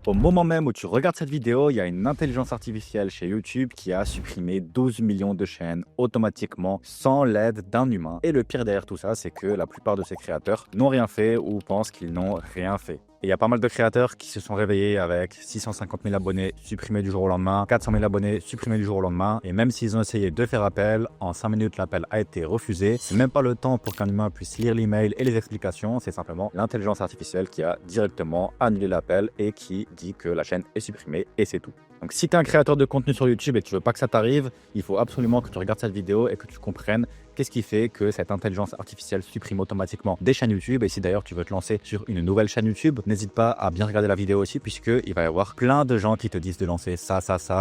Au moment même où tu regardes cette vidéo, il y a une intelligence artificielle chez YouTube qui a supprimé 12 millions de chaînes automatiquement sans l'aide d'un humain. Et le pire derrière tout ça, c'est que la plupart de ces créateurs n'ont rien fait ou pensent qu'ils n'ont rien fait. Et il y a pas mal de créateurs qui se sont réveillés avec 650 000 abonnés supprimés du jour au lendemain, 400 000 abonnés supprimés du jour au lendemain. Et même s'ils ont essayé de faire appel, en 5 minutes, l'appel a été refusé. C'est même pas le temps pour qu'un humain puisse lire l'email et les explications. C'est simplement l'intelligence artificielle qui a directement annulé l'appel et qui dit que la chaîne est supprimée et c'est tout. Donc si tu es un créateur de contenu sur YouTube et que tu veux pas que ça t'arrive, il faut absolument que tu regardes cette vidéo et que tu comprennes qu'est-ce qui fait que cette intelligence artificielle supprime automatiquement des chaînes YouTube. Et si d'ailleurs tu veux te lancer sur une nouvelle chaîne YouTube, n'hésite pas à bien regarder la vidéo aussi, puisqu'il va y avoir plein de gens qui te disent de lancer ça,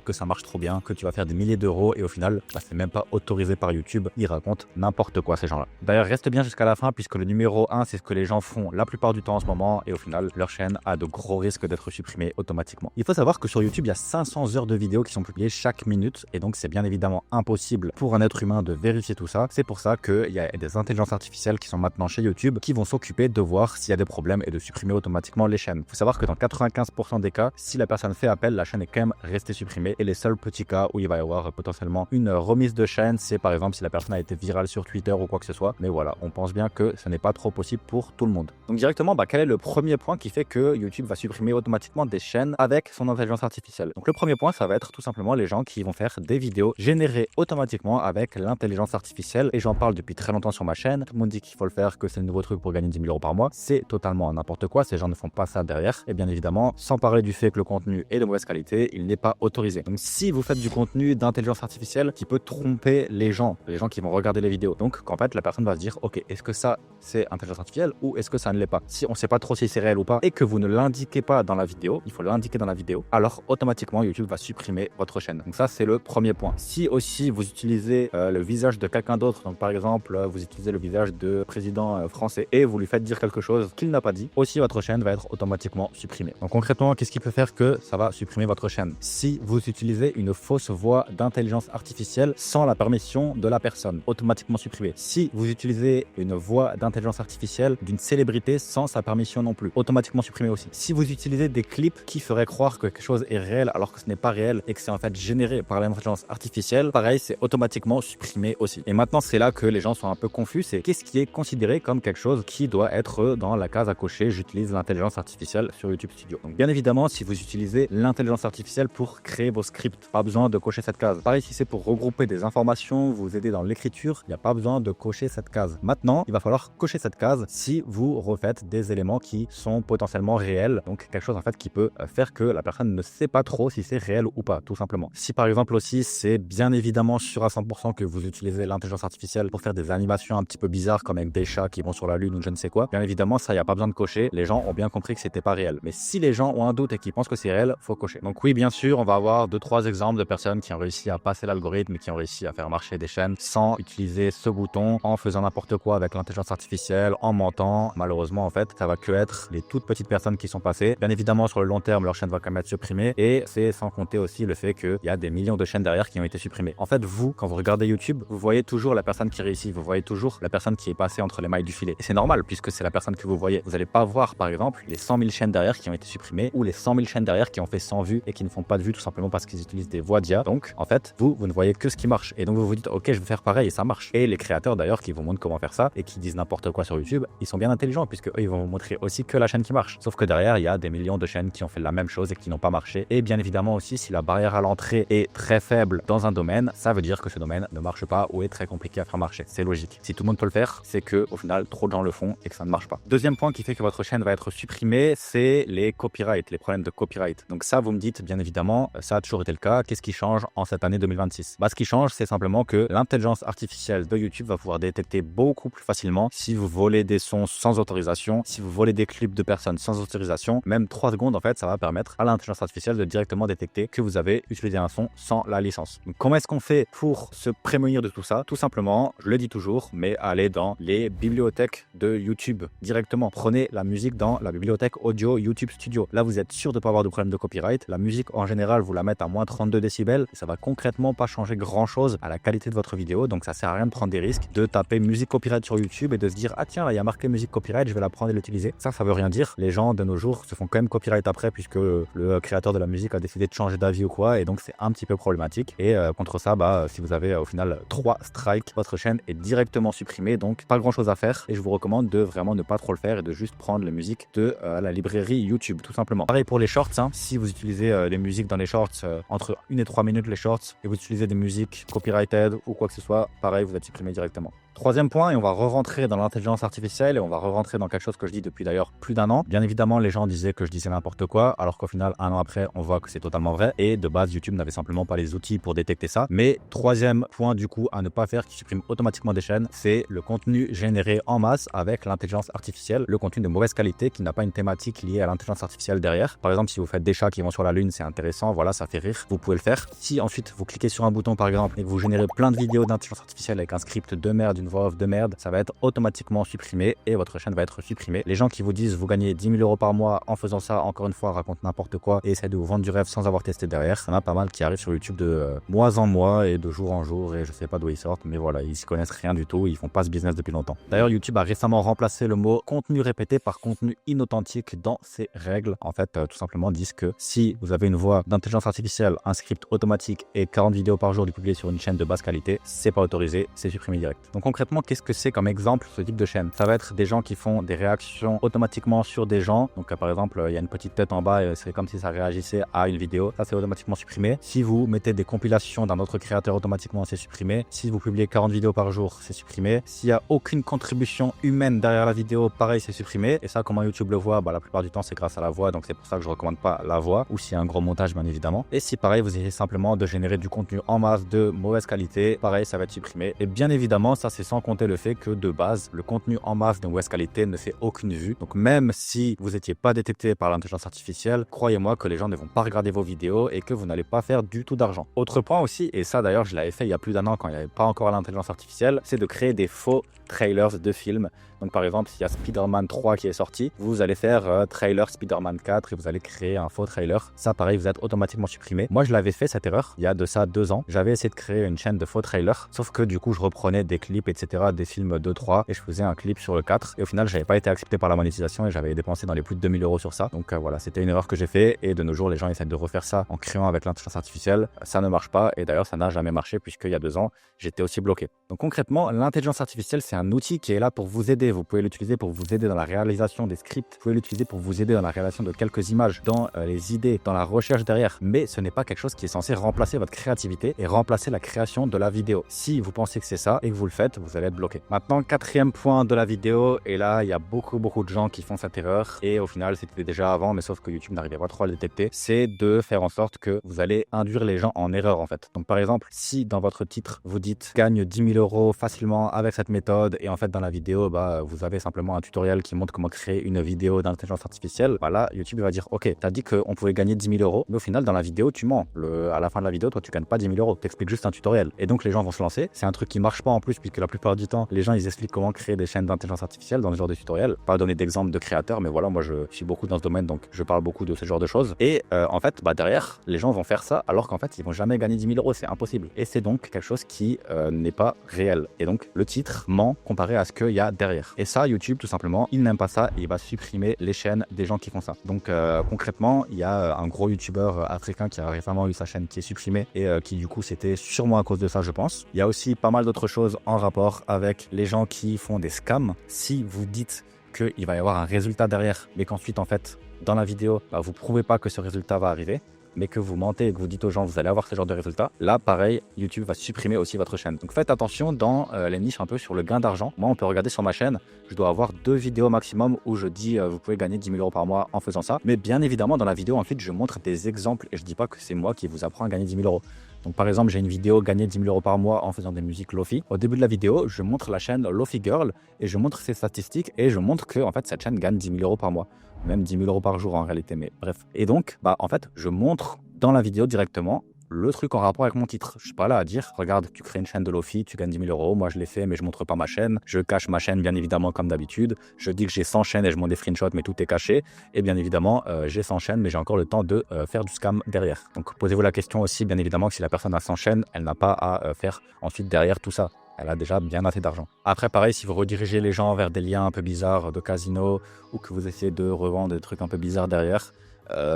que ça marche trop bien, que tu vas faire des milliers d'euros et au final, c'est même pas autorisé par YouTube. Ils racontent n'importe quoi ces gens-là. D'ailleurs, reste bien jusqu'à la fin puisque le numéro 1, c'est ce que les gens font la plupart du temps en ce moment et au final, leur chaîne a de gros risques d'être supprimée automatiquement. Il faut savoir que sur YouTube, il y a 500 heures de vidéos qui sont publiées chaque minute et donc c'est bien évidemment impossible pour un être humain de vérifier tout ça. C'est pour ça qu'il y a des intelligences artificielles qui sont maintenant chez YouTube qui vont s'occuper de voir s'il y a des problèmes et de supprimer automatiquement les chaînes. Il faut savoir que dans 95% des cas, si la personne fait appel, la chaîne est quand même restée supprimée et les seuls petits cas où il va y avoir potentiellement une remise de chaîne, c'est par exemple si la personne a été virale sur Twitter ou quoi que ce soit. Mais voilà, on pense bien que ce n'est pas trop possible pour tout le monde. Donc directement, quel est le premier point qui fait que YouTube va supprimer automatiquement des chaînes avec son intelligence artificielle? Donc le premier point, ça va être tout simplement les gens qui vont faire des vidéos générées automatiquement avec l'intelligence artificielle. Et j'en parle depuis très longtemps sur ma chaîne. Tout le monde dit qu'il faut le faire, que c'est le nouveau truc pour gagner 10 000 euros par mois. C'est totalement n'importe quoi. Ces gens ne font pas ça derrière. Et bien évidemment, sans parler du fait que le contenu est de mauvaise qualité, il n'est pas autorisé. Donc si vous faites du contenu d'intelligence artificielle qui peut tromper les gens qui vont regarder les vidéos. Donc qu'en fait, la personne va se dire, ok, est-ce que ça c'est intelligence artificielle ou est-ce que ça ne l'est pas? Si on ne sait pas trop si c'est réel ou pas et que vous ne l'indiquez pas dans la vidéo, il faut l'indiquer dans la vidéo, alors automatiquement YouTube va supprimer votre chaîne. Donc ça c'est le premier point. Si aussi vous utilisez le visage de quelqu'un d'autre, donc par exemple vous utilisez le visage de président français et vous lui faites dire quelque chose qu'il n'a pas dit, aussi votre chaîne va être automatiquement supprimée. Donc concrètement, qu'est-ce qui peut faire que ça va supprimer votre chaîne? Si vous utilisez une fausse voix d'intelligence artificielle sans la permission de la personne, automatiquement supprimée. Si vous utilisez une voix d'intelligence artificielle d'une célébrité sans sa permission non plus, automatiquement supprimé aussi. Si vous utilisez des clips qui feraient croire que quelque chose est réel alors que ce n'est pas réel et que c'est en fait généré par l'intelligence artificielle, pareil, c'est automatiquement supprimé aussi. Et maintenant, c'est là que les gens sont un peu confus, c'est qu'est-ce qui est considéré comme quelque chose qui doit être dans la case à cocher, j'utilise l'intelligence artificielle sur YouTube Studio. Donc bien évidemment, si vous utilisez l'intelligence artificielle pour créer vos scripts, pas besoin de cocher cette case. Pareil, si c'est pour regrouper des informations, vous aider dans l'écriture, il n'y a pas besoin de cocher cette case. Maintenant, il va falloir cocher cette case si vous refaites des éléments qui sont potentiellement réels, donc quelque chose en fait qui peut faire que la personne ne sait pas trop si c'est réel ou pas, tout simplement. Si par exemple aussi c'est bien évidemment sûr à 100% que vous utilisez l'intelligence artificielle pour faire des animations un petit peu bizarres comme avec des chats qui vont sur la lune ou je ne sais quoi, bien évidemment ça, il n'y a pas besoin de cocher, les gens ont bien compris que c'était pas réel. Mais si les gens ont un doute et qu'ils pensent que c'est réel, faut cocher. Donc oui, bien sûr, on va avoir 2-3 exemples de personnes qui ont réussi à passer l'algorithme et qui ont réussi à faire marcher des chaînes sans utiliser ce bouton, en faisant n'importe quoi avec l'intelligence artificielle, en mentant. Malheureusement, en fait, ça va que être les toutes petites personnes qui sont passées. Bien évidemment, sur le long terme, leur chaîne va quand même être supprimée et c'est sans compter aussi le fait qu'il y a des millions de chaînes derrière qui ont été supprimées. En fait, vous, quand vous regardez YouTube, vous voyez toujours la personne qui réussit, vous voyez toujours la personne qui est passée entre les mailles du filet. Et c'est normal puisque c'est la personne que vous voyez. Vous n'allez pas voir, par exemple, les 100 000 chaînes derrière qui ont été supprimées ou les 100 000 chaînes derrière qui ont fait 100 vues et qui ne font pas de vues tout simplement parce qu'ils utilisent des voix d'IA. Donc, en fait, vous ne voyez que ce qui marche. Et donc, vous vous dites, ok, je vais faire pareil et ça marche. Et les créateurs d'ailleurs qui vous montrent comment faire ça et qui disent n'importe quoi sur YouTube, ils sont bien intelligents puisque eux, ils vont vous montrer aussi que la chaîne qui marche. Sauf que derrière, il y a des millions de chaînes qui ont fait la même chose et qui n'ont pas marché. Et bien évidemment aussi, si la barrière à l'entrée est très faible dans un domaine, ça veut dire que ce domaine ne marche pas ou est très compliqué à faire marcher. C'est logique. Si tout le monde peut le faire, c'est que au final, trop de gens le font et que ça ne marche pas. Deuxième point qui fait que votre chaîne va être supprimée, c'est les copyrights, les problèmes de copyright. Donc ça, vous me dites, bien évidemment, ça a toujours été le cas. Qu'est-ce qui change en cette année 2026? Ce qui change, c'est simplement que l'intelligence artificielle de YouTube va pouvoir détecter beaucoup plus facilement si vous volez des sons sans autorisation, si vous volez des clips de personnes sans autorisation. Même 3 secondes, en fait, ça va permettre à l'intelligence artificielle de directement détecter que vous avez utilisé un son sans la licence. Donc, comment est-ce qu'on fait pour se prémunir de tout ça? Tout simplement simplement, je le dis toujours, mais allez dans les bibliothèques de YouTube directement. Prenez la musique dans la bibliothèque audio YouTube Studio. Là, vous êtes sûr de ne pas avoir de problème de copyright. La musique, en général, vous la mettez à moins 32 décibels et ça va concrètement pas changer grand-chose à la qualité de votre vidéo. Donc, ça sert à rien de prendre des risques, de taper musique copyright sur YouTube et de se dire « Ah tiens, là, il y a marqué musique copyright, je vais la prendre et l'utiliser. » Ça veut rien dire. Les gens, de nos jours, se font quand même copyright après puisque le créateur de la musique a décidé de changer d'avis ou quoi. Et donc, c'est un petit peu problématique. Et contre ça, si vous avez au final 3 strikes, votre chaîne est directement supprimée. Donc, pas grand-chose à faire. Et je vous recommande de vraiment ne pas trop le faire et de juste prendre les musiques de la librairie YouTube, tout simplement. Pareil pour les shorts. Si vous utilisez des musiques dans les shorts, entre 1 et 3 minutes les shorts, et vous utilisez des musiques copyrighted ou quoi que ce soit, pareil, vous êtes supprimé directement. Troisième point, et on va re-rentrer dans l'intelligence artificielle et on va re-rentrer dans quelque chose que je dis depuis d'ailleurs plus d'un an. Bien évidemment, les gens disaient que je disais n'importe quoi, alors qu'au final, un an après, on voit que c'est totalement vrai. Et de base, YouTube n'avait simplement pas les outils pour détecter ça. Mais troisième point du coup à ne pas faire qui supprime automatiquement des chaînes, c'est le contenu généré en masse avec l'intelligence artificielle, le contenu de mauvaise qualité qui n'a pas une thématique liée à l'intelligence artificielle derrière. Par exemple, si vous faites des chats qui vont sur la lune, c'est intéressant, voilà, ça fait rire, vous pouvez le faire. Si ensuite vous cliquez sur un bouton par exemple et que vous générez plein de vidéos d'intelligence artificielle avec un script de merde, une voix off de merde, ça va être automatiquement supprimé et votre chaîne va être supprimée. Les gens qui vous disent vous gagnez 10 000 € par mois en faisant ça, encore une fois, racontent n'importe quoi et essaient de vous vendre du rêve sans avoir testé derrière. Ça en a pas mal qui arrivent sur YouTube de mois en mois et de jour en jour et je sais pas d'où ils sortent, mais voilà, ils s'y connaissent rien du tout, ils font pas ce business depuis longtemps. D'ailleurs, YouTube a récemment remplacé le mot contenu répété par contenu inauthentique dans ses règles. En fait, tout simplement disent que si vous avez une voix d'intelligence artificielle, un script automatique et 40 vidéos par jour publiées sur une chaîne de basse qualité, c'est pas autorisé, c'est supprimé direct. Donc concrètement, qu'est-ce que c'est comme exemple ce type de chaîne? Ça va être des gens qui font des réactions automatiquement sur des gens. Donc par exemple, il y a une petite tête en bas et c'est comme si ça réagissait à une vidéo. Ça, c'est automatiquement supprimé. Si vous mettez des compilations d'un autre créateur, automatiquement, c'est supprimé. Si vous publiez 40 vidéos par jour, c'est supprimé. S'il n'y a aucune contribution humaine derrière la vidéo, pareil, c'est supprimé. Et ça, comment YouTube le voit? La plupart du temps, c'est grâce à la voix. Donc c'est pour ça que je recommande pas la voix ou s'il y a un gros montage, bien évidemment. Et si pareil, vous essayez simplement de générer du contenu en masse de mauvaise qualité, pareil, ça va être supprimé. Et bien évidemment, ça, c'est sans compter le fait que de base, le contenu en masse de mauvaise qualité ne fait aucune vue. Donc même si vous n'étiez pas détecté par l'intelligence artificielle, croyez-moi que les gens ne vont pas regarder vos vidéos et que vous n'allez pas faire du tout d'argent. Autre point aussi, et ça d'ailleurs je l'avais fait il y a plus d'un an quand il n'y avait pas encore l'intelligence artificielle, c'est de créer des faux trailers de films. Donc par exemple, s'il y a Spider-Man 3 qui est sorti, vous allez faire trailer Spider-Man 4 et vous allez créer un faux trailer. Ça pareil, vous êtes automatiquement supprimé. Moi je l'avais fait cette erreur, il y a de ça 2 ans. J'avais essayé de créer une chaîne de faux trailers, sauf que du coup je reprenais des clips, etc., des films 2-3 et je faisais un clip sur le 4. Et au final, j'avais pas été accepté par la monétisation et j'avais dépensé dans les plus de 2000 € sur ça. Donc voilà, c'était une erreur que j'ai fait et de nos jours, les gens essaient de refaire ça en créant avec l'intelligence artificielle. Ça ne marche pas et d'ailleurs, ça n'a jamais marché puisqu'il y a 2 ans, j'étais aussi bloqué. Donc concrètement, l'intelligence artificielle, c'est un outil qui est là pour vous aider. Vous pouvez l'utiliser pour vous aider dans la réalisation des scripts. Vous pouvez l'utiliser pour vous aider dans la réalisation de quelques images, dans les idées, dans la recherche derrière. Mais ce n'est pas quelque chose qui est censé remplacer votre créativité et remplacer la création de la vidéo. Si vous pensez que c'est ça et que vous le faites, vous allez être bloqué. Maintenant, quatrième point de la vidéo, et là, il y a beaucoup de gens qui font cette erreur. Et au final, c'était déjà avant, mais sauf que YouTube n'arrivait pas trop à le détecter. C'est de faire en sorte que vous allez induire les gens en erreur en fait. Donc par exemple, si dans votre titre, vous dites gagne 10 000 € facilement avec cette méthode et en fait dans la vidéo, vous avez simplement un tutoriel qui montre comment créer une vidéo d'intelligence artificielle, là, YouTube va dire ok, t'as dit qu'on pouvait gagner 10 000 €, mais au final, dans la vidéo, tu mens. À la fin de la vidéo, toi, tu gagnes pas 10 000 €. T'expliques juste un tutoriel. Et donc, les gens vont se lancer. C'est un truc qui marche pas en plus, puisque la plupart du temps, les gens, ils expliquent comment créer des chaînes d'intelligence artificielle dans ce genre de tutoriel. Pas donner d'exemple de créateurs, mais voilà, moi, je suis beaucoup dans ce domaine, donc je parle beaucoup de ce genre de choses. Et en fait, derrière, les gens vont faire ça, alors qu'en fait, ils vont jamais gagner 10 000 €. C'est impossible. Et c'est donc quelque chose qui n'est pas réel. Et donc, le titre ment comparé à ce qu'il y a derrière. Et ça, YouTube, tout simplement, il n'aime pas ça et il va supprimer les chaînes des gens qui font ça. Donc, concrètement, il y a un gros youtubeur africain qui a récemment eu sa chaîne qui est supprimée et qui, du coup, c'était sûrement à cause de ça, je pense. Il y a aussi pas mal d'autres choses en rapport avec les gens qui font des scams. Si vous dites qu'il va y avoir un résultat derrière, mais qu'ensuite, en fait, dans la vidéo, vous prouvez pas que ce résultat va arriver, mais que vous mentez et que vous dites aux gens vous allez avoir ce genre de résultats, là pareil, YouTube va supprimer aussi votre chaîne. Donc faites attention dans les niches un peu sur le gain d'argent. Moi, on peut regarder sur ma chaîne, je dois avoir 2 vidéos maximum où je dis vous pouvez gagner 10 000 € par mois en faisant ça. Mais bien évidemment, dans la vidéo, ensuite, je montre des exemples et je dis pas que c'est moi qui vous apprends à gagner 10 000 €. Donc par exemple, j'ai une vidéo gagner 10 000 € par mois en faisant des musiques Lofi. Au début de la vidéo, je montre la chaîne Lofi Girl et je montre ses statistiques et je montre que en fait cette chaîne gagne 10 000 € par mois, même 10 000 € par jour en réalité, mais bref. Et donc, en fait, je montre dans la vidéo directement le truc en rapport avec mon titre. Je suis pas là à dire, regarde, tu crées une chaîne de Lofi, tu gagnes 10 000 euros, moi je l'ai fait mais je montre pas ma chaîne, je cache ma chaîne bien évidemment comme d'habitude, je dis que j'ai 100 chaînes et je montre des screenshots mais tout est caché, et bien évidemment j'ai 100 chaînes mais j'ai encore le temps de faire du scam derrière. Donc posez-vous la question aussi bien évidemment que si la personne a 100 chaînes, elle n'a pas à faire ensuite derrière tout ça. Elle a déjà bien assez d'argent. Après, pareil, si vous redirigez les gens vers des liens un peu bizarres de casino ou que vous essayez de revendre des trucs un peu bizarres derrière,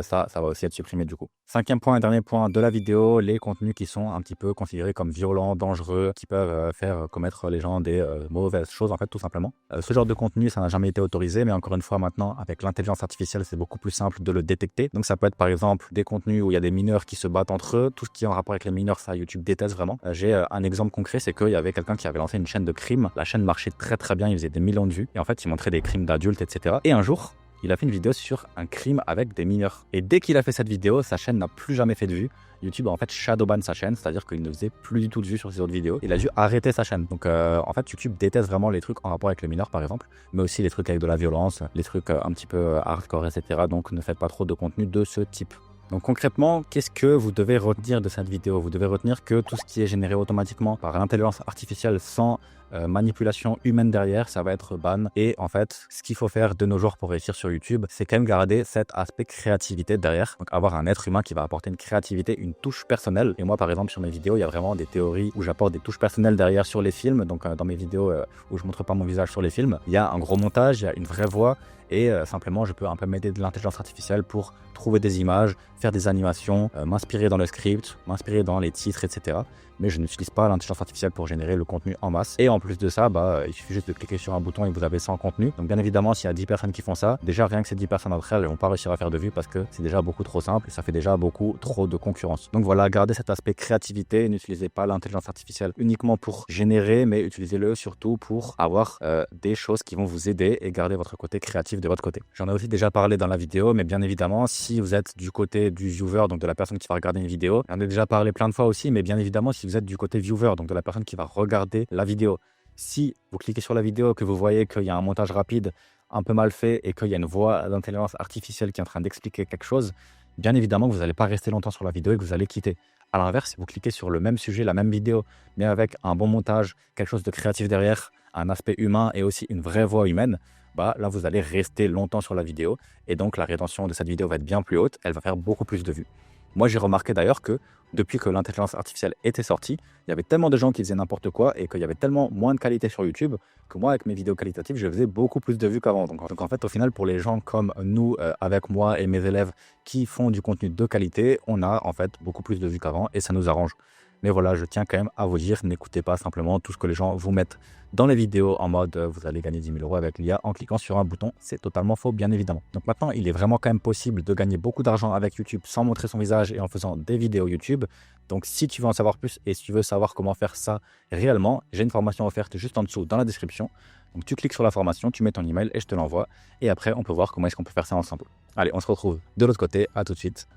ça va aussi être supprimé du coup. Cinquième point et dernier point de la vidéo, les contenus qui sont un petit peu considérés comme violents, dangereux, qui peuvent faire commettre les gens des mauvaises choses en fait tout simplement. Ce genre de contenu, ça n'a jamais été autorisé, mais encore une fois maintenant, avec l'intelligence artificielle, c'est beaucoup plus simple de le détecter. Donc ça peut être par exemple des contenus où il y a des mineurs qui se battent entre eux, tout ce qui est en rapport avec les mineurs, ça YouTube déteste vraiment. J'ai un exemple concret, c'est qu'il y avait quelqu'un qui avait lancé une chaîne de crimes, la chaîne marchait très bien, il faisait des millions de vues, et en fait il montrait des crimes d'adultes, etc. Et un jour, il a fait une vidéo sur un crime avec des mineurs. Et dès qu'il a fait cette vidéo, sa chaîne n'a plus jamais fait de vues. YouTube a en fait shadowban sa chaîne, c'est-à-dire qu'il ne faisait plus du tout de vues sur ses autres vidéos. Il a dû arrêter sa chaîne. Donc en fait, YouTube déteste vraiment les trucs en rapport avec les mineurs par exemple, mais aussi les trucs avec de la violence, les trucs un petit peu hardcore, etc. Donc ne faites pas trop de contenu de ce type. Donc concrètement, qu'est-ce que vous devez retenir de cette vidéo? Vous devez retenir que tout ce qui est généré automatiquement par l'intelligence artificielle sans manipulation humaine derrière, ça va être ban. Et en fait, ce qu'il faut faire de nos jours pour réussir sur YouTube, c'est quand même garder cet aspect créativité derrière. Donc avoir un être humain qui va apporter une créativité, une touche personnelle. Et moi, par exemple, sur mes vidéos, il y a vraiment des théories où j'apporte des touches personnelles derrière sur les films. Donc dans mes vidéos où je montre pas mon visage sur les films, il y a un gros montage, il y a une vraie voix. Et simplement, je peux un peu m'aider de l'intelligence artificielle pour trouver des images, faire des animations, m'inspirer dans le script, m'inspirer dans les titres, etc. Mais je n'utilise pas l'intelligence artificielle pour générer le contenu en masse. Et en plus de ça, il suffit juste de cliquer sur un bouton et vous avez 100 contenus. Donc bien évidemment, s'il y a 10 personnes qui font ça, déjà rien que ces 10 personnes d'entre elles ne vont pas réussir à faire de vues parce que c'est déjà beaucoup trop simple et ça fait déjà beaucoup trop de concurrence. Donc voilà, gardez cet aspect créativité, n'utilisez pas l'intelligence artificielle uniquement pour générer, mais utilisez-le surtout pour avoir des choses qui vont vous aider et garder votre côté créatif de votre côté. J'en ai aussi déjà parlé dans la vidéo, mais bien évidemment, si vous êtes du côté du viewer, donc de la personne qui va regarder une vidéo, j'en ai déjà parlé plein de fois aussi, mais bien évidemment, si vous êtes du côté viewer, donc de la personne qui va regarder la vidéo, si vous cliquez sur la vidéo, que vous voyez qu'il y a un montage rapide, un peu mal fait, et qu'il y a une voix d'intelligence artificielle qui est en train d'expliquer quelque chose, bien évidemment que vous n'allez pas rester longtemps sur la vidéo et que vous allez quitter. À l'inverse, si vous cliquez sur le même sujet, la même vidéo, mais avec un bon montage, quelque chose de créatif derrière, un aspect humain et aussi une vraie voix humaine, là vous allez rester longtemps sur la vidéo et donc la rétention de cette vidéo va être bien plus haute, elle va faire beaucoup plus de vues. Moi j'ai remarqué d'ailleurs que depuis que l'intelligence artificielle était sortie, il y avait tellement de gens qui faisaient n'importe quoi et qu'il y avait tellement moins de qualité sur YouTube que moi avec mes vidéos qualitatives je faisais beaucoup plus de vues qu'avant. Donc en fait au final pour les gens comme nous, avec moi et mes élèves qui font du contenu de qualité, on a en fait beaucoup plus de vues qu'avant et ça nous arrange. Mais voilà, je tiens quand même à vous dire, n'écoutez pas simplement tout ce que les gens vous mettent dans les vidéos en mode vous allez gagner 10 000 euros avec l'IA en cliquant sur un bouton. C'est totalement faux, bien évidemment. Donc maintenant, il est vraiment quand même possible de gagner beaucoup d'argent avec YouTube sans montrer son visage et en faisant des vidéos YouTube. Donc si tu veux en savoir plus et si tu veux savoir comment faire ça réellement, j'ai une formation offerte juste en dessous dans la description. Donc tu cliques sur la formation, tu mets ton email et je te l'envoie. Et après, on peut voir comment est-ce qu'on peut faire ça ensemble. Allez, on se retrouve de l'autre côté. À tout de suite.